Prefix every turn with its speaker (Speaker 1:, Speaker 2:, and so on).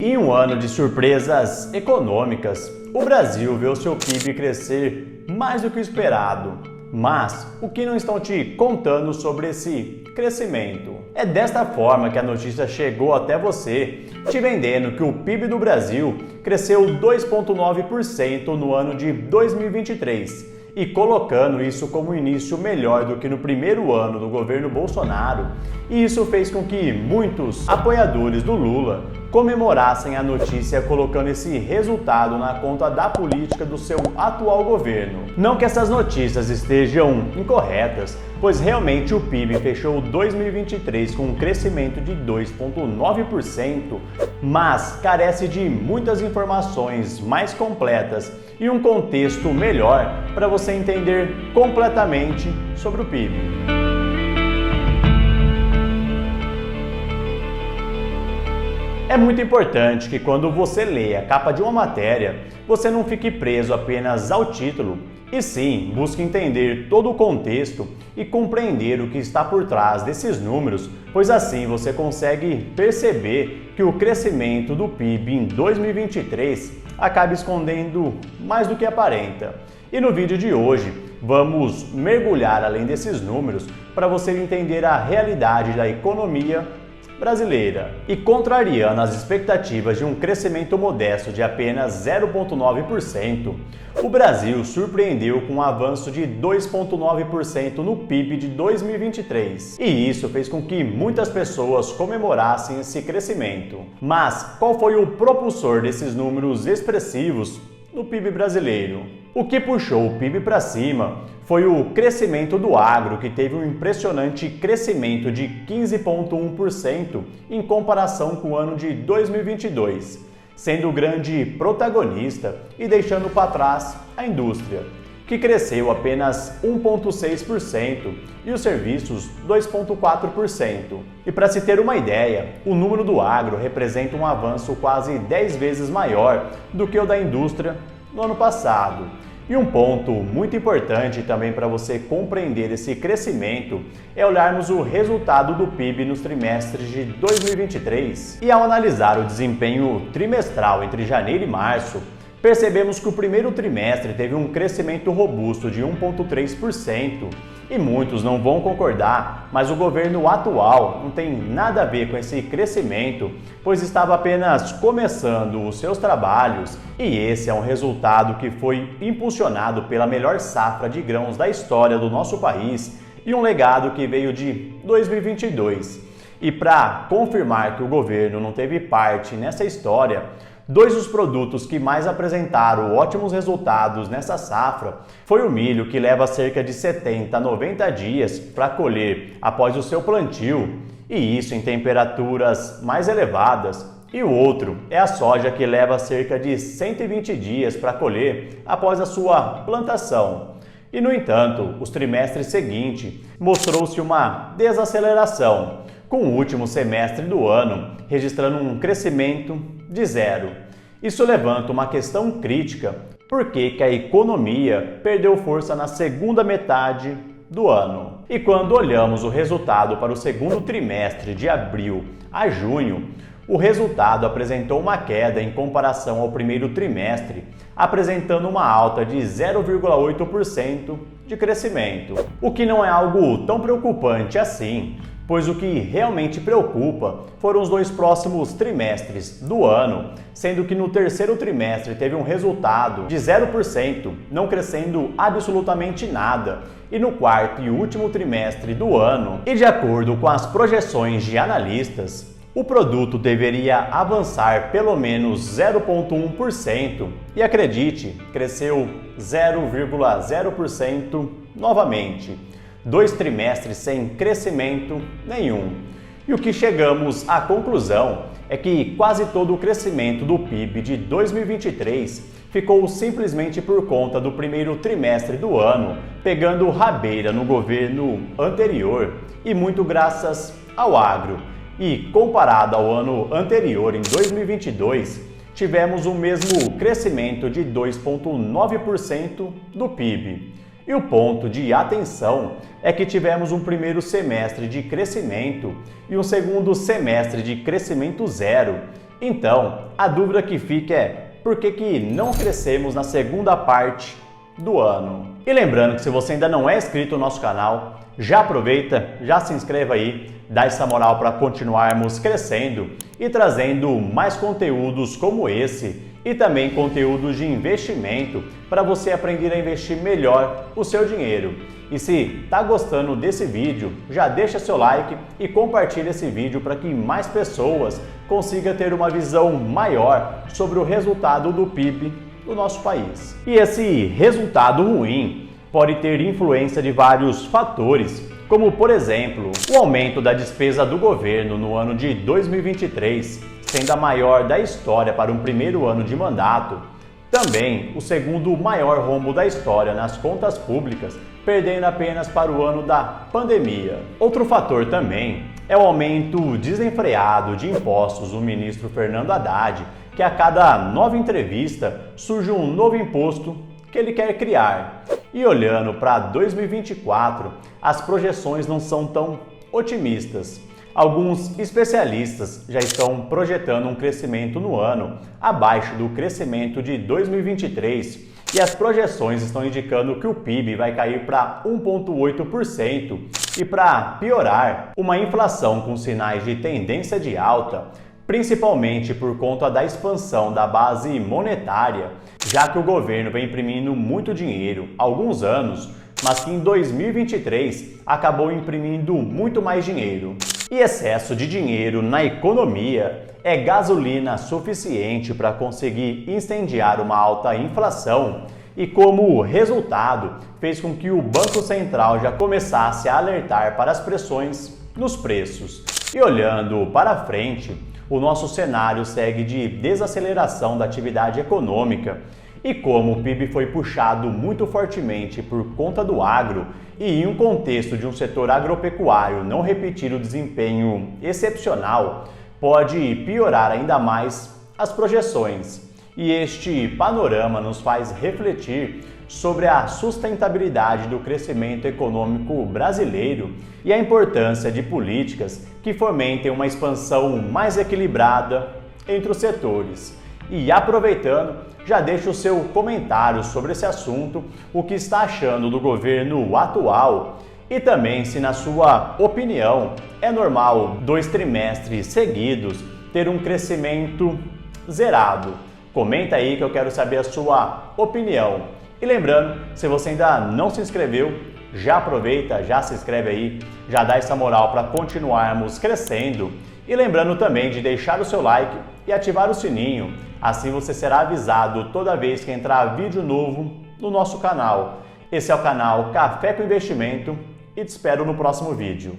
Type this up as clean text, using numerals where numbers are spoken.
Speaker 1: Em um ano de surpresas econômicas, o Brasil vê o seu PIB crescer mais do que o esperado. Mas o que não estão te contando sobre esse crescimento? É desta forma que a notícia chegou até você, te vendendo que o PIB do Brasil cresceu 2,9% no ano de 2023 e colocando isso como um início melhor do que no primeiro ano do governo Bolsonaro. E isso fez com que muitos apoiadores do Lula comemorassem a notícia colocando esse resultado na conta da política do seu atual governo. Não que essas notícias estejam incorretas, pois realmente o PIB fechou 2023 com um crescimento de 2,9%, mas carece de muitas informações mais completas e um contexto melhor para você entender completamente sobre o PIB. É muito importante que quando você lê a capa de uma matéria, você não fique preso apenas ao título, e sim busque entender todo o contexto e compreender o que está por trás desses números, pois assim você consegue perceber que o crescimento do PIB em 2023 acaba escondendo mais do que aparenta. E no vídeo de hoje, vamos mergulhar além desses números para você entender a realidade da economia brasileira. E contrariando as expectativas de um crescimento modesto de apenas 0,9%, o Brasil surpreendeu com um avanço de 2,9% no PIB de 2023. E isso fez com que muitas pessoas comemorassem esse crescimento. Mas qual foi o propulsor desses números expressivos no PIB brasileiro? O que puxou o PIB para cima foi o crescimento do agro, que teve um impressionante crescimento de 15,1% em comparação com o ano de 2022, sendo o grande protagonista e deixando para trás a indústria, que cresceu apenas 1,6% e os serviços 2,4%. E para se ter uma ideia, o número do agro representa um avanço quase 10 vezes maior do que o da indústria no ano passado. E um ponto muito importante também para você compreender esse crescimento é olharmos o resultado do PIB nos trimestres de 2023. E ao analisar o desempenho trimestral entre janeiro e março, percebemos que o primeiro trimestre teve um crescimento robusto de 1,3%. E muitos não vão concordar, mas o governo atual não tem nada a ver com esse crescimento, pois estava apenas começando os seus trabalhos e esse é um resultado que foi impulsionado pela melhor safra de grãos da história do nosso país e um legado que veio de 2022. E para confirmar que o governo não teve parte nessa história, dois dos produtos que mais apresentaram ótimos resultados nessa safra foi o milho, que leva cerca de 70 a 90 dias para colher após o seu plantio, e isso em temperaturas mais elevadas, e o outro é a soja, que leva cerca de 120 dias para colher após a sua plantação. E no entanto, os trimestres seguintes mostrou-se uma desaceleração, com o último semestre do ano registrando um crescimento de zero. Isso levanta uma questão crítica: por que a economia perdeu força na segunda metade do ano? E quando olhamos o resultado para o segundo trimestre, de abril a junho, o resultado apresentou uma queda em comparação ao primeiro trimestre, apresentando uma alta de 0,8% de crescimento, o que não é algo tão preocupante assim, pois o que realmente preocupa foram os dois próximos trimestres do ano, sendo que no terceiro trimestre teve um resultado de 0%, não crescendo absolutamente nada, e no quarto e último trimestre do ano, e de acordo com as projeções de analistas, o produto deveria avançar pelo menos 0,1% e, acredite, cresceu 0,0% novamente. 2 trimestres sem crescimento nenhum. E o que chegamos à conclusão é que quase todo o crescimento do PIB de 2023 ficou simplesmente por conta do primeiro trimestre do ano, pegando rabeira no governo anterior e muito graças ao agro. E comparado ao ano anterior, em 2022, tivemos o mesmo crescimento de 2,9% do PIB. E o ponto de atenção é que tivemos um primeiro semestre de crescimento e um segundo semestre de crescimento zero, Então, a dúvida que fica é: por que não crescemos na segunda parte do ano? E lembrando que se você ainda não é inscrito no nosso canal, já aproveita, já se inscreva aí, dá essa moral para continuarmos crescendo e trazendo mais conteúdos como esse e também conteúdos de investimento para você aprender a investir melhor o seu dinheiro. E se está gostando desse vídeo, já deixa seu like e compartilha esse vídeo para que mais pessoas consigam ter uma visão maior sobre o resultado do PIB do nosso país. E esse resultado ruim pode ter influência de vários fatores, como por exemplo, o aumento da despesa do governo no ano de 2023, sendo a maior da história para um primeiro ano de mandato. Também o segundo maior rombo da história nas contas públicas, perdendo apenas para o ano da pandemia. Outro fator também é o aumento desenfreado de impostos do ministro Fernando Haddad, que a cada nova entrevista surge um novo imposto que ele quer criar. E olhando para 2024, as projeções não são tão otimistas. Alguns especialistas já estão projetando um crescimento no ano abaixo do crescimento de 2023 e as projeções estão indicando que o PIB vai cair para 1,8% e, para piorar, uma inflação com sinais de tendência de alta, principalmente por conta da expansão da base monetária, já que o governo vem imprimindo muito dinheiro há alguns anos, mas que em 2023 acabou imprimindo muito mais dinheiro. E excesso de dinheiro na economia é gasolina suficiente para conseguir incendiar uma alta inflação e, como resultado, fez com que o Banco Central já começasse a alertar para as pressões nos preços. E olhando para frente, o nosso cenário segue de desaceleração da atividade econômica. E como o PIB foi puxado muito fortemente por conta do agro e em um contexto de um setor agropecuário não repetir o desempenho excepcional, pode piorar ainda mais as projeções. E este panorama nos faz refletir sobre a sustentabilidade do crescimento econômico brasileiro e a importância de políticas que fomentem uma expansão mais equilibrada entre os setores. E aproveitando, já deixa o seu comentário sobre esse assunto, o que está achando do governo atual e também se, na sua opinião, é normal 2 trimestres seguidos ter um crescimento zerado. Comenta aí que eu quero saber a sua opinião. E lembrando, se você ainda não se inscreveu, já aproveita, já se inscreve aí, já dá essa moral para continuarmos crescendo. E lembrando também de deixar o seu like e ativar o sininho, assim você será avisado toda vez que entrar vídeo novo no nosso canal. Esse é o canal Café com Investimento e te espero no próximo vídeo.